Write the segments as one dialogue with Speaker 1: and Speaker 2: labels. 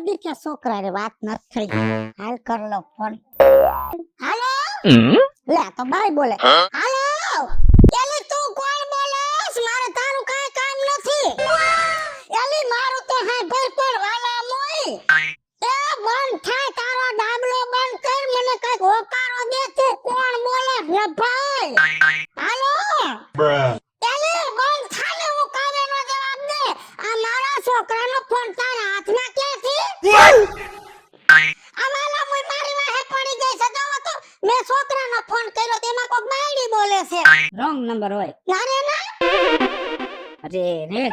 Speaker 1: દી કે છોકરા રે વાત ન થઈ હાલ કર લો ફોન હાલો લે આ તો બાઈ બોલે હાલો એલી તું કોણ બોલેસ મારે તારું કાઈ કામ નથી એલી મારું તો હા ભર પર વાલા મોય એ બંધ થાય તારો ડાબલો બંધ કર મને કઈક હોકારો દે તું કોણ બોલે રે ભાઈ હાલો એલી બંધ થાને હું કાવે નો જવાબ દે આ મારા છોકરાનો ફોન તારા હાથમાં ક્યાંથી અમારા મોય મારી વાહે પડી ગઈ છે જો તો મેં છોકરાનો ફોન કર્યો તેમાં કોક બાયડી બોલે છે
Speaker 2: રોંગ નંબર હોય
Speaker 1: અરે ના
Speaker 2: અરે રે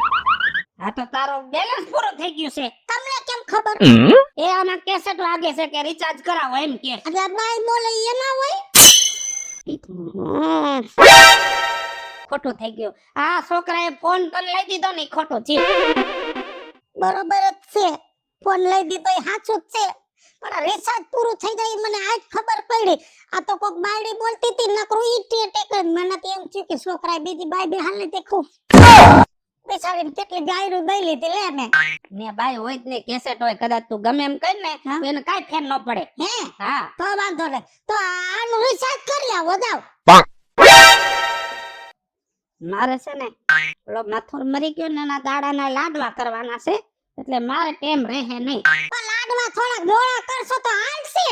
Speaker 2: આ તો તારો બેલેન્સ પૂરો થઈ ગયો છે
Speaker 1: તમને કેમ ખબર
Speaker 2: એ આમાં કેસેટ લાગે છે કે રિચાર્જ કરાવો એમ કે
Speaker 1: અરે બાઈ બોલે એમાં હોય
Speaker 2: ખોટું થઈ ગયું આ છોકરાએ ફોન કરી લઈ દીધો ને ખોટો છે
Speaker 1: બરોબર જ છે ફોન લઈ દીધો એ સાચું જ છે પણ આ રિચાર્જ પૂરું થઈ જાય ઈ મને આજ ખબર પડી આ તો કોક બાયડી બોલતી હતી નકરું ઈટી ટેક મને તો એમ થયું કે છોકરાએ બીજી બાઈ બે હાલે દેખું બેસાડીને કેટલી ગાયરું દઈ લીધી લે
Speaker 2: ને બાઈ હોય જ ને કેસેટ હોય કદાચ તું ગમે એમ કર ને તો એને કાઈ ફેર ન પડે
Speaker 1: હે
Speaker 2: હા
Speaker 1: તો વાંધો નહીં તો આનું રિચાર્જ કરી આવો જાવ
Speaker 2: મારે છે ને ઓલો મથુર મરી ગયો ને એના દાડાના લાડવા કરવાના છે એટલે મારે ટેમ રહે નહીં
Speaker 1: પણ લાડવા થોડાક મોડા કરશો તો હાલશે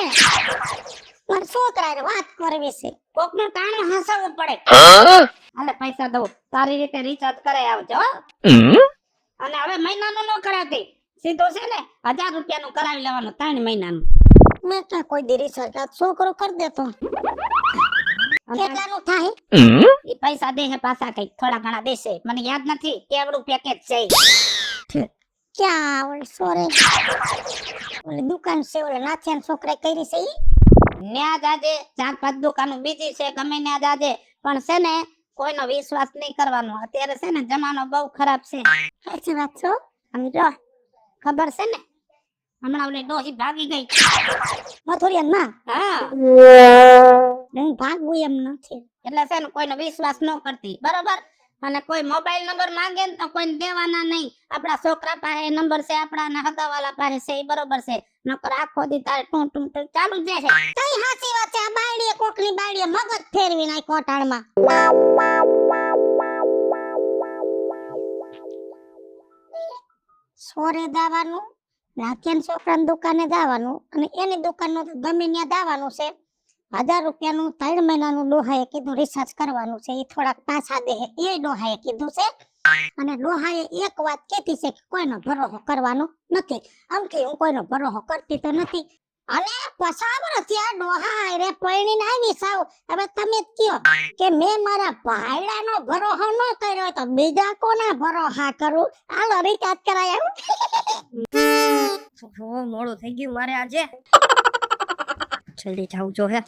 Speaker 1: મારા છોકરાએ વાત કરવી છે
Speaker 2: કોકને કાણે હસાવવું પડે હાલે પૈસા દઉં તારી રીતે રિચાર્જ કરાઈ આવજો હો. અને હવે મહિનાનું ન કરાવતી સીધું છે ને 1000 રૂપિયાનું કરાવી લેવાનું 3 મહિનાનું
Speaker 1: મેં ક્યાં કોઈ દી રિચાર્જ આ છોકરો કરી દેતો કેટલાનું થાય
Speaker 2: એ પૈસા દે હે પાછા કઈ થોડા ઘણા દેશે મને યાદ નથી કેવડું પેકેજ છે
Speaker 1: ક્યાં ઓલી સોરે ઓલી દુકાન છે ઓલે નાથિયાન છોકરાએ કરી છે ઈ
Speaker 2: ન્યા જાજે 4-5 દુકાનો બીજી છે ગમે ન્યા જાજે પણ છે ને કોઈનો વિશ્વાસ નહીં કરવાનો અત્યારે છે ને જમાનો બહુ ખરાબ છે
Speaker 1: સાચી વાત છો
Speaker 2: અને જો ખબર છે ને હમણાં ઓલી ડોહી ભાગી ગઈ
Speaker 1: મથુરિયન માં
Speaker 2: હા
Speaker 1: હું ભાગવું એમ નથી
Speaker 2: એટલે છે ને કોઈનો વિશ્વાસ ન કરતી બરોબર અને કોઈ મોબાઈલ નંબર માંગે ને તો કોઈને દેવાના નહીં આપણા છોકરા પાસે નંબર છે આપણા હગાવાલા પાસે છે એ બરોબર છે નકર આખો દી તારે ટું ટું ટું ચાલુ જ છે
Speaker 1: કઈ હાચી વાત છે આ બાયડીએ કોકની બાયડીએ મગજ ફેરવી નાખ કોટાળમાં સોરે દાવાનું નાથિયાન છોકરાની દુકાને જવાનું અને એની દુકાનનું તો ગમે ત્યાં જવાનું છે 1000 રૂપિયાનું 3 મહિનાનું ડોહાએ કીધું રિચાર્જ કરવાનું છે એ થોડાક પાછા દે એ ડોહાએ કીધું છે અને ડોહાએ એક વાત કીધી છે કે કોઈનો ભરોસો કરવાનો નથી આમ કે હું કોઈનો ભરોસો કરતી તો નથી અને પસાબર ત્યાં ડોહા રે પૈણીને આવી સાવ હવે તમે કયો કે મેં મારા ભાઈડાનો ભરોસો ન કર્યો તો બીજા કોના ભરોસા કરું હાલો રિચાર્જ કરાય
Speaker 2: મોડું થઈ ગયું મારે આજે જલ્દી જાઉં જો હે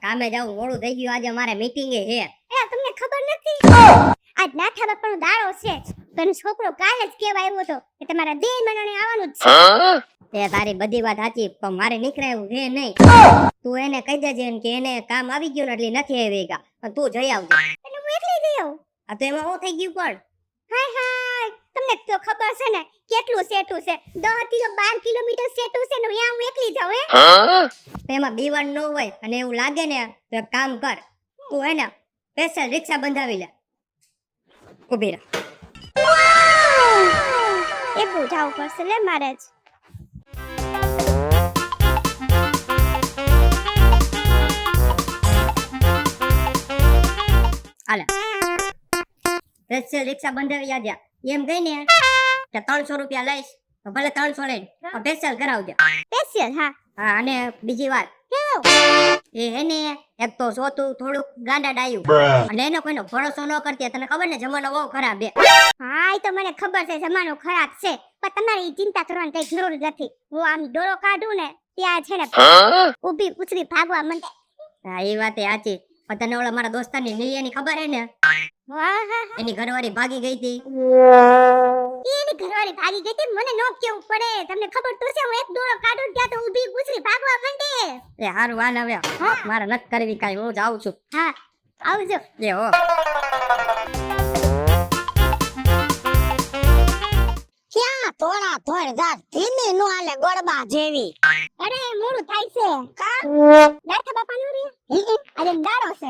Speaker 2: કામે જાઉં મોડું થઈ ગયું આજે મારે મીટિંગ હે
Speaker 1: તમને ખબર નથી આજ નાથા બાપાનો દાડો છે તને છોકરો કાલે જ કેવા આવ્યો હતો કે તમારા 2 મહિનાને આવવાનું જ છે
Speaker 2: તે તારી બધી વાત સાચી પણ મારે નીકળાયું હે નહીં તું એને કહી દેજે કે એને કામ આવી ગયું ને એટલે નથી આવી ગયા પણ તું જઈ આવજે
Speaker 1: એટલે હું એકલી જઈ આવું
Speaker 2: આ તો એમાં હું થઈ ગયું પણ
Speaker 1: હાય હાય તમને તો ખબર છે ને કેટલું સેટું છે 10 કિલો 12 કિલોમીટર સેટું છે ને અહીંયા હું એકલી જાઉં હે
Speaker 2: તો એમાં બીવણ ન હોય અને એવું લાગે ને તો એક કામ કર તું હે ને સ્પેશિયલ રિક્ષા બંધાવી લે ઉભી રહે
Speaker 1: એકલું જાવું પડશે લે મારે જ
Speaker 2: હાલે સ્પેશિયલ રિક્ષા બંધાવી આજા એમ કહી ને કે 300 રૂપિયા લઈશ તો ભલે 300 લઈને સ્પેશિયલ કરાવજે
Speaker 1: સ્પેશિયલ હા
Speaker 2: હા અને બીજી વાત એ એને એક તો સોતું થોડુંક ગાંડા ડાયું અને એનો કોઈનો ભરોસો ન કરતી તને ખબર ને જમાનો બહુ ખરાબ છે
Speaker 1: હા એ તો મને ખબર છે જમાનો ખરાબ છે પણ તમારે ઈ ચિંતા કરવાની કઈ જરૂર નથી હું આમ ડોરો કાઢું ને ત્યાં છે ને ઊભી પૂછડી ભાગવા માંડે
Speaker 2: હા એ વાત સાચી પણ તને ઓલા મારા દોસ્તારની નિલિયાની ખબર હે ને એની ઘરવાળી ભાગી ગઈ હતી
Speaker 1: એની ઘરવાળી ભાગી ગઈ હતી મને નો કેવું પડે તમને ખબર તો છે હું એક ડોરો કાઢું ત્યાં તો ઊભી પૂછડી ભાગવા માંડે
Speaker 2: એ હારું વાન હવે મારે નથી કરવી કાઈ હું જાઉં છું
Speaker 1: હા આવજો
Speaker 2: એ હો
Speaker 1: થોડા થોડ જા ધીમી નો હાલે ગોળબા જેવી.
Speaker 2: અરે મોડું થાય છે
Speaker 1: કા
Speaker 2: દાખા બાપા નું રે આજે દાડો છે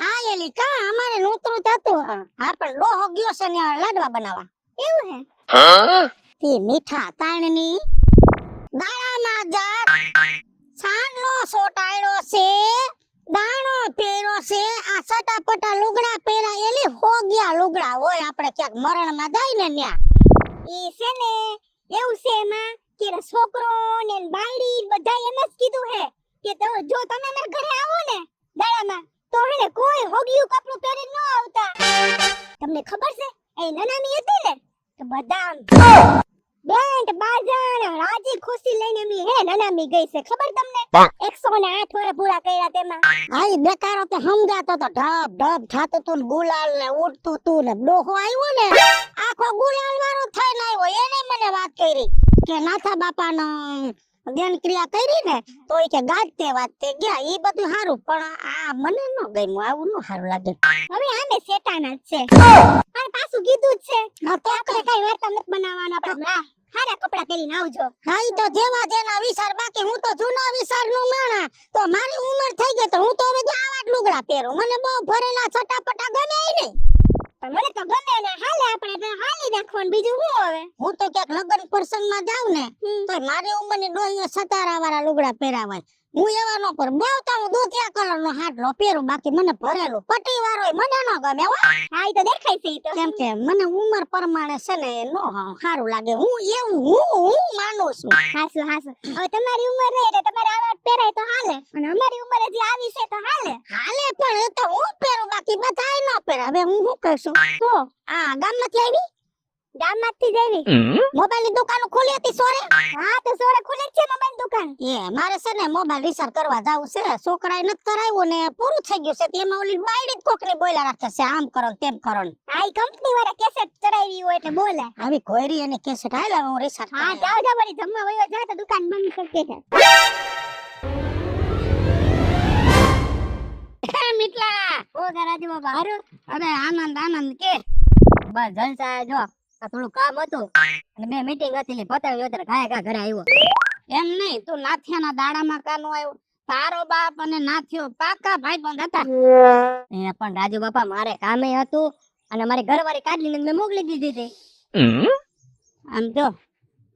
Speaker 1: હા એલી કા અમારે નોતરું થતું હા પણ લોહો ગયો છે ને લાડવા બનાવવા
Speaker 2: એવું હે
Speaker 1: તે મીઠા તાણની દાણામાં જાત સાંડલો સોટાડ્યો છે દાણો પહેરો છે આ સટાપટા લુગડા પહેરા એલી હોગ્યા લુગડા હોય આપણે ક્યાંક મરણમાં જાય ને ન્યા
Speaker 2: ઈ છે ને એવું છે એમાં કે છોકરો ને બાયડી બધા એમ જ કીધું હે કે તો જો તમે અમારા ઘરે આવો ને દાડામાં તો હેને કોઈ હોગિયું કપડું પહેરી ન આવતા તમને ખબર છે એ નનામી હતી ને તો બધા બેન્ડ બાજા રાજી ખુશી લઈને મી હે નનામી ગઈ છે ખબર તમને 108 વર્ષ પૂરા કર્યા તેમાં
Speaker 1: આઈ બેકારો તે સમજાતો તો ઢબ ઢબ થાતું તું ને ગુલાલ ને ઉડતું તું ને ડોહો આવ્યો ને આખો ગુલાલ વાળો થઈને આવ્યો એને મને વાત કરી કે નાથા બાપાનો જ્ઞાન ક્રિયા કરી ને તો ઈ કે ગાજતે વાજતે ગયા ઈ બધું સારું પણ આ મને ન ગમ્યું આવું ન સારું લાગે
Speaker 2: હવે આમે શેતાના જ છે અને પાછું કીધું જ છે
Speaker 1: હા તો
Speaker 2: આપણે કઈ વાર્તા નથી બનાવવાના આપણે હારા કપડા પહેરીને આવજો
Speaker 1: હા ઈ તો જેવા જેના વિચાર બાકી હું તો જૂના વિચાર નું માણા તો મારી ઉંમર થઈ ગઈ તો હું તો હવે આવા જ લુગડા પહેરું મને બહુ ભરેલા છટાપટા ગમે ઈ નહીં
Speaker 2: પણ મને તો ગમે ને હાલે આપણે તો હાલી નાખવાનું બીજું શું હવે
Speaker 1: હું તો ક્યાંક લગ્ન પ્રસંગમાં જાઉં ને તો મારી ઉંમરની ડોહીએ સતારા વાળા લુગડા પહેરાવાય હું એવા નો પર બહુ તો હું દૂધિયા કલરનો હાટલો પહેરું બાકી મને ભરેલું પટી વાળો મને ન ગમે હો
Speaker 2: હા ઈ તો દેખાય છે ઈ તો
Speaker 1: કેમ કે મને ઉંમર પ્રમાણે છે ને નો સારું લાગે હું એવું હું માનું છું
Speaker 2: હાસુ હાસુ હવે તમારી ઉંમર રહે એટલે તમારે આવા પહેરાય તો હાલે અને અમારી ઉંમર હજી આવી છે તો હાલે
Speaker 1: હાલે પણ એ તો હું પહેરું બાકી બધાય ન પહેરે હવે હું શું કહીશું
Speaker 2: તો
Speaker 1: આ ગામમાંથી આવી
Speaker 2: ગામમાંથી જ આવી
Speaker 1: મોબાઈલની દુકાન ખોલી હતી સોરે
Speaker 2: હા તો સોરે ખુલે જ છે મોબાઈલ દુકાન
Speaker 1: એ મારે છે ને મોબાઈલ રિસાર કરવા જાવું છે છોકરાએ નથી કરાવ્યું ને પૂરું થઈ ગયું છે તેમાં ઓલી બાયડી જ કોકની બોલ્યા રાખે છે આમ કરો ને તેમ કરો ને
Speaker 2: આ ઈ કંપની વાળા કેસેટ ચડાવી હોય એટલે બોલે
Speaker 1: આવી કોયરી અને કેસેટ હાલ્યા હું રિસાર
Speaker 2: હા જાવ જાવ વળી જમવા વયો જાય તો દુકાન બંધ કરી દે
Speaker 1: મીઠલા
Speaker 2: ઓ ગરાજી બાબા હારું
Speaker 1: અરે આનંદ આનંદ કે
Speaker 2: બસ જલસા જો આ થોડું કામ હતું અને મેં મીટિંગ હતી પતાવી અત્યારે ઘાય ઘા ઘરે આવ્યો
Speaker 1: એમ નહીં તું નાથિયાના દાડામાં કાનો આવ્યો તારો બાપ અને નાથિયો પાકા ભાઈબંધ હતા
Speaker 2: એ પણ રાજુ બાપા મારે કામે હતું અને મારી ઘરવાળી કાઢીને મેં મોકલી દીધી હતી
Speaker 1: આમ જો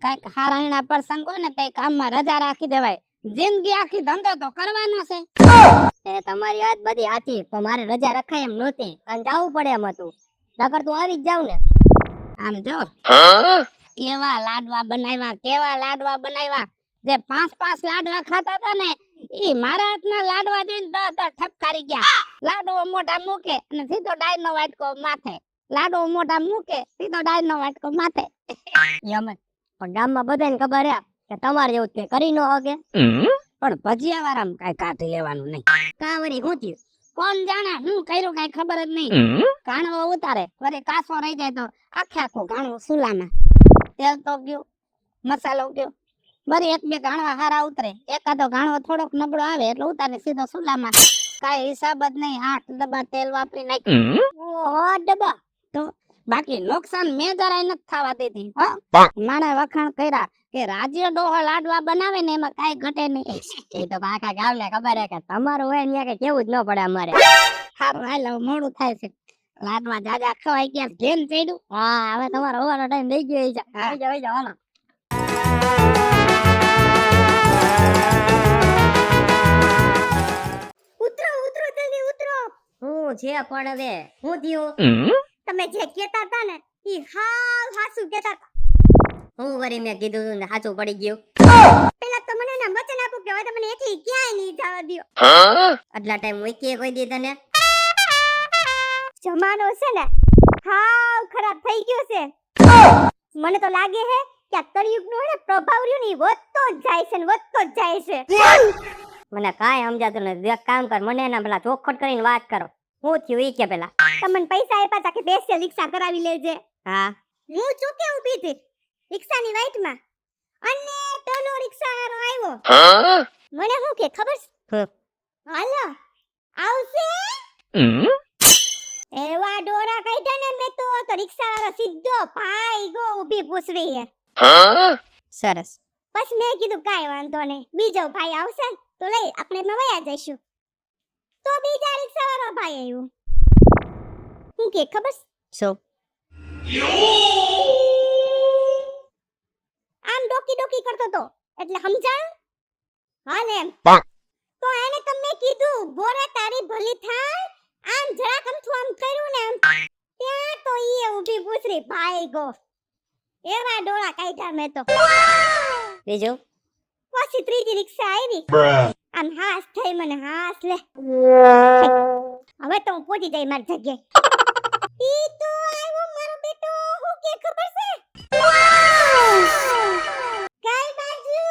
Speaker 1: કઈક હારાયણા પ્રસંગ હોય ને કઈ કામમાં રજા રાખી દેવાય જિંદગી આખી ધંધો તો કરવાનો છે
Speaker 2: એ તમારી વાત બધી સાચી પણ મારે રજા રખાય એમ નહોતી અને જવું પડે એમ હતું નકર તું આવી જ જાવ ને
Speaker 1: આમ જો કેવા લાડવા બનાવ્યા જે 5 લાડવા ખાતા હતા ને ઈ મારા હાથના લાડવા જોઈને 10 ઠપકારી ગયા લાડવો મોઢા મૂકે અને સીધો ડાળ નો વાટકો માથે લાડવો મોઢા મૂકે સીધો ડાળ નો વાટકો માથે
Speaker 2: એમ જ પણ ગામમાં બધાને ખબર હે કે તમારે જેવું તે કરી ન હકે
Speaker 1: પણ ભજીયા વાળામાં કઈ કાઢી લેવાનું નહીં
Speaker 2: કાવરી હું થયું
Speaker 1: કોણ જાણે હું કર્યું કઈ ખબર જ નહીં ઘાણવો ઉતારે વળી કાસો રહી જાય તો આખું ઘાણવું સુલામાં તેલ તો ગયું મસાલો ગયો વળી 1-2 ઘાણવા હારા ઉતરે એકાદો ઘાણવો થોડોક નબળો આવે એટલે ઉતારે સીધો સુલામાં કાઈ હિસાબ જ નહીં 8 ડબ્બા તેલ વાપરી નાખ્યું
Speaker 2: ઓહો ડબ્બા
Speaker 1: તો બાકી નુકસાન મેં જરાય નથી થવા દીધી હો માણે વખાણ કર્યા કે રાજ્ય ડોહો લાડવા બનાવે ને એમાં કાઈ ઘટે નહીં
Speaker 2: એ તો આખા ગામને ખબર હે કે તમારું હોય ને કે કેવું જ ન પડે અમારે
Speaker 1: હારું હાલ હવે મોડું થાય છે લાડવા જાજા ખવાઈ ગયા ઘેન ચડ્યું
Speaker 2: હા હવે તમારો હોવાનો ટાઈમ થઈ ગયો છે આવી જાવ હાલો ઉતરો ઉતરો જલ્દી ઉતરો હું છે પણ હવે હું થયું
Speaker 1: તમે જે કહેતા હતા ને ઈ હાવ હાસુ કહેતા હતા
Speaker 2: હું વરી મેં કીધું તું ને સાચું પડી ગયું
Speaker 1: પેલા તો મને ના વચન આપો કે હવે તમને એકલી ક્યાંય નહીં જવા દ્યો
Speaker 2: આટલા ટાઈમ મૂકી કોઈ દી તને
Speaker 1: જમાનો છે ને હાવ ખરાબ થઈ ગયો છે મને તો લાગે છે કે આ કળિયુગનો હે ને પ્રભાવ રહ્યો ને ઈ વધતો જ જાય છે ને વધતો જ જાય છે
Speaker 2: મને કાંઈ સમજાતું નથી એક કામ કર મને એના પેલા ચોખવટ કરીને વાત કરો હું થયું ઈ કે પેલા
Speaker 1: તમને પૈસા આપ્યા તા કે સ્પેશિયલ રિક્ષા કરાવી લેજે
Speaker 2: હા
Speaker 1: હું ચૂકે ઊભી હતી રિક્ષાની વાઈટમાં અને પેલો રિક્ષા વાળો આવ્યો મને શું કે ખબર છે હાલો આવશે એવા ડોરા કાઢ્યા ને મેં તો રિક્ષા વાળો સીધો ભાઈ ગો ઊભી પૂછવી હે
Speaker 2: સરસ.
Speaker 1: પછી મેં કીધું કાંઈ વાંધો નહીં, બીજો ભાઈ આવશે તો લઈ આપણે એમાં વયા જઈશું. તો બીજા રિક્ષાવાળો ભાઈ આવ્યો. હું કે ખબર છે?
Speaker 2: શું?
Speaker 1: આમ ડોકી કરતો તો એટલે સમજાણું? હાલ એમ. તો એને તમે કીધું બોરે તારી ભલી થાય, આમ જરાક અમથું આમ કર્યું ને આમ, ત્યાં તો ઈ ઊભી પૂછરી ભાઈ ગો. એવા ડોળા કાઢ્યા મેં તો.
Speaker 2: બીજું?
Speaker 1: પછી ત્રીજી રિક્ષા આવી. આમ હાસ થઈ મને હાસ લે. હવે તો હું પહોંચી જઈ મારી જગ્યાએ. ઈ તો આવ્યો મારો બેટો, હું કે ખબર છે? કઈ બાજુ?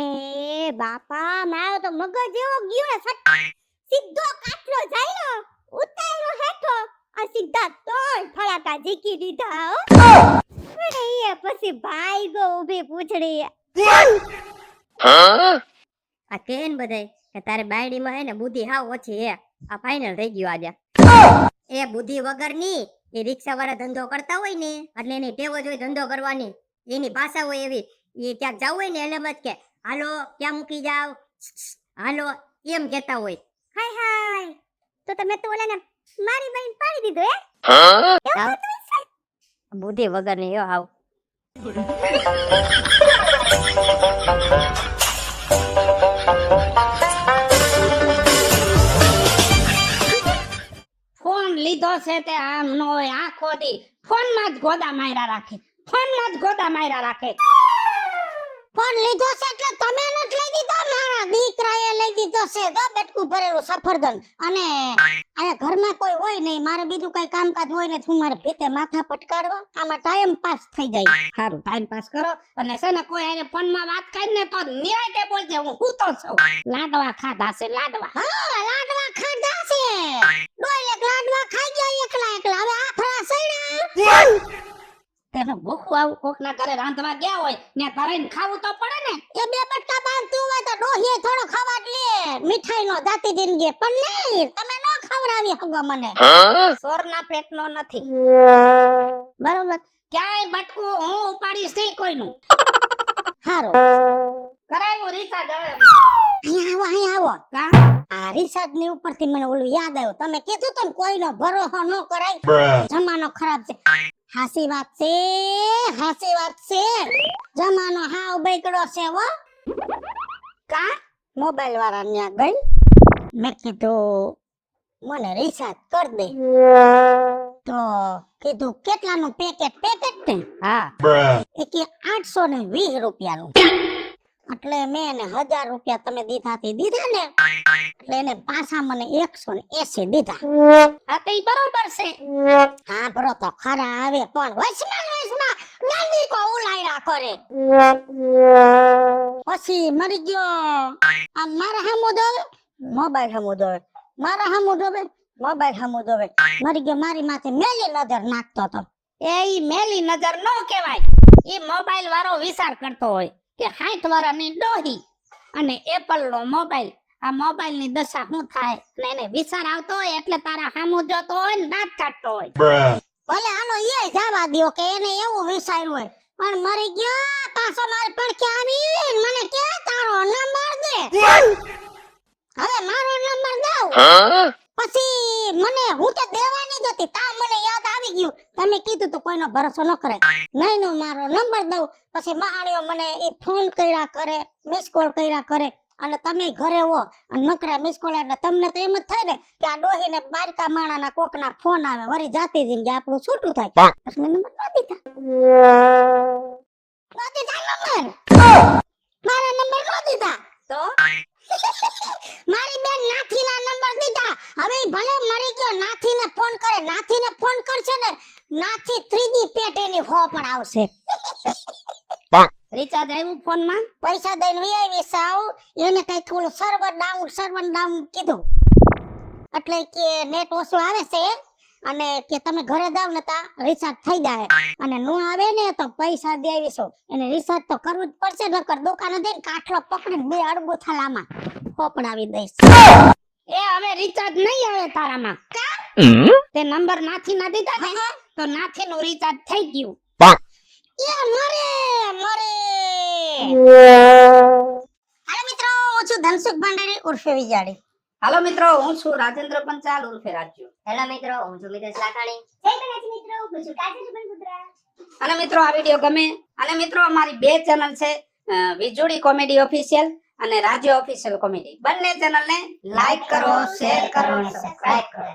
Speaker 1: એ બાપા, મારો તો મગજ એવો ગયો ને સટ. સીધો કાટલો જાયો, ઉતાર્યો હેઠો, આ સીધા ત્રણ ફળાકા ઝીકી દીધા હો. અરે એ પછી ભાઈ ગો ઊભી પૂછડી.
Speaker 2: આ કેન બધાય કે તારે બાયડીમાં હે ને બુદ્ધિ હાવ ઓછી હે. આ ફાઇનલ થઈ ગયું આજે. એ બુદ્ધિ વગરની એ રિક્ષા વાળા ધંધો કરતા હોય ને એટલે એની ટેવ જ હોય ધંધો કરવાની. એની ભાષા હોય એવી. એ ક્યાંક જવું હોય ને એટલે મત કે હાલો ક્યાં મૂકી જાવ, હાલો એમ કહેતા હોય.
Speaker 1: હાય હાય, તો તમે તો ઓલાને મારી બહેન પાડી દીધો હે?
Speaker 2: બુદ્ધિ વગરની હે હાવ. ફોન લીધો છે તે આમ નો હોય, આખો દી ફોન માં જ ગોદા માર્યા રાખે, ફોન માં જ ગોદા માર્યા રાખે.
Speaker 1: ફોન લીધો છે એટલે તમે નથી લઈ દીધો, મારા દીકરાએ લઈ દીધો છે. તો બેટકું ભરેલું સફરજન. અને આયા ઘરમાં કોઈ હોય નહીં, મારે બીજું કઈ કામકાજ હોય ને હું મારે ભેતે માથા પટકાડવા, આમાં ટાઈમ પાસ થઈ જાય.
Speaker 2: સારું ટાઈમ પાસ કરો. અને છે ને કોઈ આને ફોન માં વાત કરીને તો નિરાંતે બોલજે, હું સૂતો છું. લાડવા ખાધા છે લાડવા.
Speaker 1: હા, લાડવા ખાધા છે. ડોલે લાડવા ખાઈ ગયા એકલા એકલા. હવે આફરા સૈડા.
Speaker 2: તેને ભૂખું આવું કોક ના ઘરે રાંધવા ગયા હોય ને તારે ખાવું તો પડે ને.
Speaker 1: એ બે બટકા બાંધતું હોય તો ડોહીએ થોડો ખાવા જ લે. મીઠાઈ નો જાતી જિંદગી પણ નહીં, તમે ન ખવડાવી હગો મને.
Speaker 2: સોરના પેટનો નથી બરોબર. ક્યાંય બટકું હું ઉપાડીશ નહીં કોઈનું.
Speaker 1: હારો
Speaker 2: કરાયું રિચાર્જ હવે.
Speaker 1: અહીંયા આવો.
Speaker 2: કા
Speaker 1: આ રિચાર્જ ની ઉપરથી મને ઓલું યાદ આવ્યું. તમે કીધું તો કોઈનો ભરોસો ન કરાય, જમાનો ખરાબ છે. હાસી વાત છે, હાસી વાત છે. જમાનો હાવ બગડો છે હો.
Speaker 2: કા
Speaker 1: મોબાઈલ વાળા ન્યા ગઈ, મેં કીધું મને રિચાર્જ કર દે. તો કીધું કેટલાનું પેકેટ? પેકેટ ને
Speaker 2: હા
Speaker 1: એ કે 820 રૂપિયાનું. એટલે મેં એને 1000 રૂપિયા તમે દીધાથી દીધા ને, એટલે એને પાછા મને 180 દીધા.
Speaker 2: આ તો ઈ બરોબર છે.
Speaker 1: હા બરો તો ખરા આવે, પણ વચમાં નાની કો ઉલાયરા કરે. પછી મરી ગયો. આ મારા હામુ દોવે, મોબાઈલ હામુ દોવે, મારા હામુ દોવે, મોબાઈલ હામુ દોવે. મરી ગયો, મારી માથે મેલી નજર નાખતો તો.
Speaker 2: એ ઈ મેલી નજર નો કહેવાય. ઈ મોબાઈલ વાળો વિચાર કરતો હોય કે 60 વર્ષની ડોહી અને એપલ નો મોબાઈલ, આ મોબાઈલ ની દશા શું થાય ને એને વિચાર આવતો હોય એટલે તારા સામુ જોતો હોય ને દાંત કાઢતો હોય.
Speaker 1: ભલે આનો એ જવા દ્યો કે એને એવું વિચાર્યું હોય, પણ મરી ગયો પાછો મારી પડખે આવી મને કે તારો નંબર દે. હવે મારો નંબર દઉં પછી મને હું તો દેવાની જ હતી, તા મને યાદ આવી ગયું તમે કીધું તો કોઈનો ભરોસો ન કરે. નહીં નો મારો નંબર દઉં. પછી મહાણીઓ મને એ ફોન કર્યા કરે, મિસ કોલ કર્યા કરે. અને તમે ઘરે હો અને નકરા મિસ કોલ એટલે તમને તો એમ જ થાય ને કે આ ડોહીને બારકા માણાના કોકના ફોન આવે, વળી જાતી જઈને આપણું છૂટું થાય. પછી મેં નંબર ન દીધા. નંબર મારા નંબર ન દીધા
Speaker 2: તો
Speaker 1: મારી બેન નાથીના નંબર દીધા. હવે ભલે મરી ગયો, નાથીને ફોન કરે, નાથીને ફોન કરશે ને નાથી ત્રીજી પેટ એની હો પણ આવશે.
Speaker 2: રિચાર્જ આવ્યું ફોન માં,
Speaker 1: પૈસા દઈને વીઆઈવી સાવ એને કઈક ઓલું સર્વર ડાઉન કીધું. એટલે કે નેટ ઓછું આવે છે અને કે તમે ઘરે જાવ ને તા રિચાર્જ થઈ જાય, અને નો આવે ને તો પૈસા દેવીશું. એને રિચાર્જ તો કરવું જ પડશે, નકર દુકાને જઈને કાઠલો પકડીને 2 અડગું થાલામાં ખોપડાવી દઈશ.
Speaker 2: એ હવે રિચાર્જ નહીં આવે તારામાં. તે નંબર નાથી ના દીધા ને તો નાથી નું રિચાર્જ થઈ ગયું.
Speaker 1: એ મરે મરે હાલો મિત્રો હું છું ધનસુખ ભંડારી ઉર્ફે વિજાડી.
Speaker 2: હાલો મિત્રો, હું છું રાજેન્દ્ર પંચાલ ઉર્ફે રાજ્યો.
Speaker 3: હેલો મિત્રો, હું છું મિતેશ લાખાણી. જય ગણેશ મિત્રો, હું છું કાજલ બનપુત્રા.
Speaker 2: અને મિત્રો આ વિડીયો ગમે અને મિત્રો અમારી બે ચેનલ છે, વીજળી કોમેડી ઓફિશિયલ અને રાજ્ય ઓફિશિયલ કોમેડી. બંને ચેનલને લાઈક કરો, શેર કરો, સબસ્ક્રાઇબ કરો.